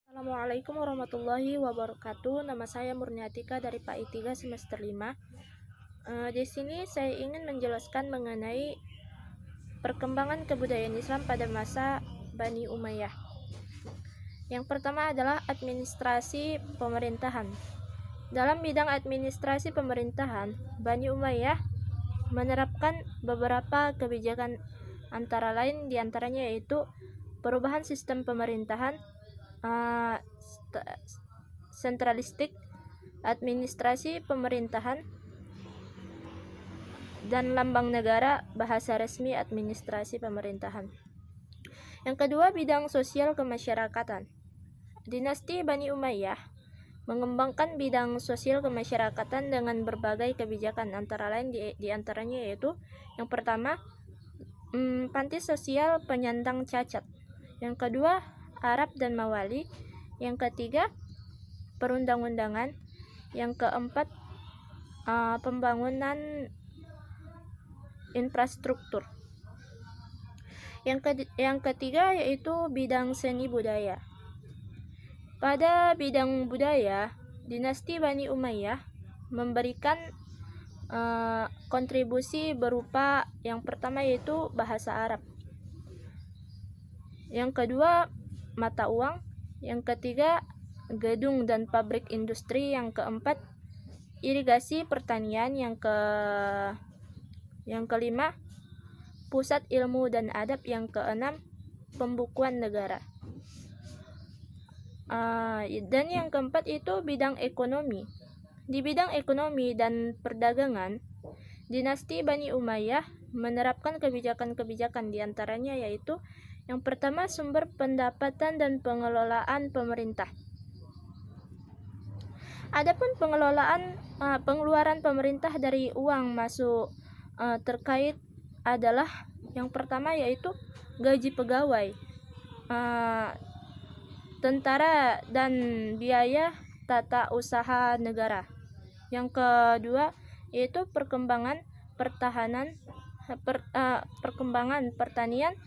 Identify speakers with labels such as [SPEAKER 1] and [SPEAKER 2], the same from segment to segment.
[SPEAKER 1] Assalamualaikum warahmatullahi wabarakatuh. Nama saya Murniatika dari PAI 3 semester 5. Di sini saya ingin menjelaskan mengenai perkembangan kebudayaan Islam pada masa Bani Umayyah. Yang pertama adalah administrasi pemerintahan. Dalam bidang administrasi pemerintahan, Bani Umayyah menerapkan beberapa kebijakan, antara lain diantaranya yaitu perubahan sistem pemerintahan, sentralistik, administrasi pemerintahan, dan lambang negara, bahasa resmi administrasi pemerintahan. Yang kedua, bidang sosial kemasyarakatan. Dinasti Bani Umayyah mengembangkan bidang sosial kemasyarakatan dengan berbagai kebijakan, antara lain diantaranya yaitu yang pertama, panti sosial penyandang cacat. Yang kedua, Arab dan Mawali. Yang ketiga, perundang-undangan. Yang keempat, pembangunan infrastruktur. Yang ketiga yaitu bidang seni budaya. Pada bidang budaya, dinasti Bani Umayyah memberikan kontribusi berupa yang pertama yaitu bahasa Arab, yang kedua mata uang, yang ketiga gedung dan pabrik industri, yang keempat irigasi pertanian, yang kelima pusat ilmu dan adab, yang keenam pembukuan negara. Dan yang keempat itu bidang ekonomi. Di bidang ekonomi dan perdagangan, dinasti Bani Umayyah menerapkan kebijakan-kebijakan, diantaranya yaitu yang pertama, sumber pendapatan dan pengelolaan pemerintah. Adapun pengeluaran pemerintah dari uang masuk terkait adalah yang pertama yaitu gaji pegawai, tentara, dan biaya tata usaha negara. Yang kedua yaitu perkembangan pertanian,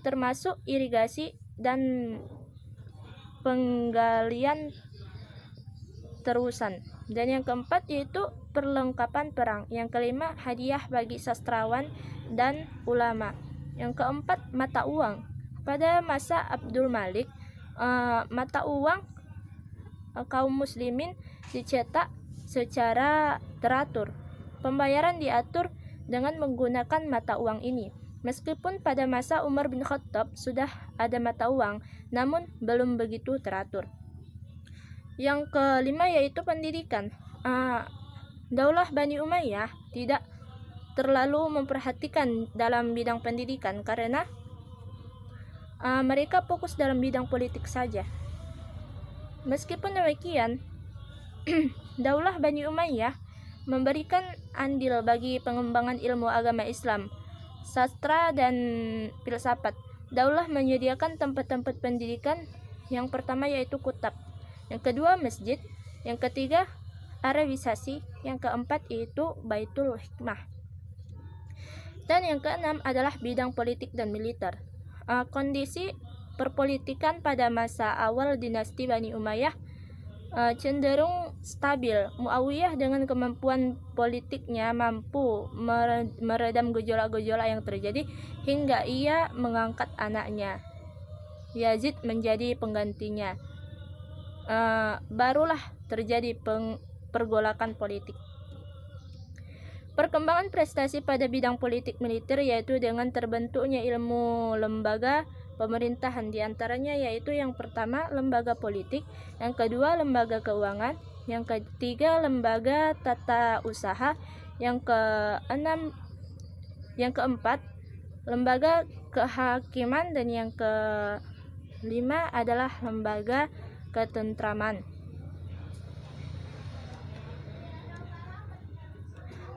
[SPEAKER 1] termasuk irigasi dan penggalian terusan. Dan yang keempat yaitu perlengkapan perang. Yang kelima, hadiah bagi sastrawan dan ulama. Yang keempat, mata uang. Pada masa Abdul Malik, mata uang kaum muslimin dicetak secara teratur. Pembayaran diatur dengan menggunakan mata uang ini. Meskipun pada masa Umar bin Khattab sudah ada mata uang, namun belum begitu teratur. Yang kelima yaitu pendidikan. Daulah Bani Umayyah tidak terlalu memperhatikan dalam bidang pendidikan karena mereka fokus dalam bidang politik saja. Meskipun demikian, Daulah Bani Umayyah memberikan andil bagi pengembangan ilmu agama Islam, sastra, dan filsafat. Daulah menyediakan tempat-tempat pendidikan, yang pertama yaitu kutab, yang kedua masjid, yang ketiga arabisasi, yang keempat yaitu baitul hikmah, dan yang keenam adalah bidang politik dan militer. Kondisi perpolitikan pada masa awal dinasti Bani Umayyah cenderung stabil. Muawiyah dengan kemampuan politiknya mampu meredam gejolak-gejolak yang terjadi hingga ia mengangkat anaknya Yazid menjadi penggantinya. Barulah terjadi pergolakan politik. Perkembangan prestasi pada bidang politik militer yaitu dengan terbentuknya ilmu lembaga pemerintahan, diantaranya yaitu yang pertama lembaga politik, yang kedua lembaga keuangan, yang ketiga lembaga tata usaha, yang keempat lembaga kehakiman, dan yang kelima adalah lembaga ketentraman.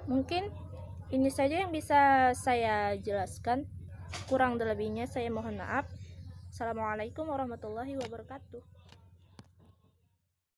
[SPEAKER 1] Mungkin ini saja yang bisa saya jelaskan. Kurang lebihnya saya mohon maaf. Assalamualaikum warahmatullahi wabarakatuh.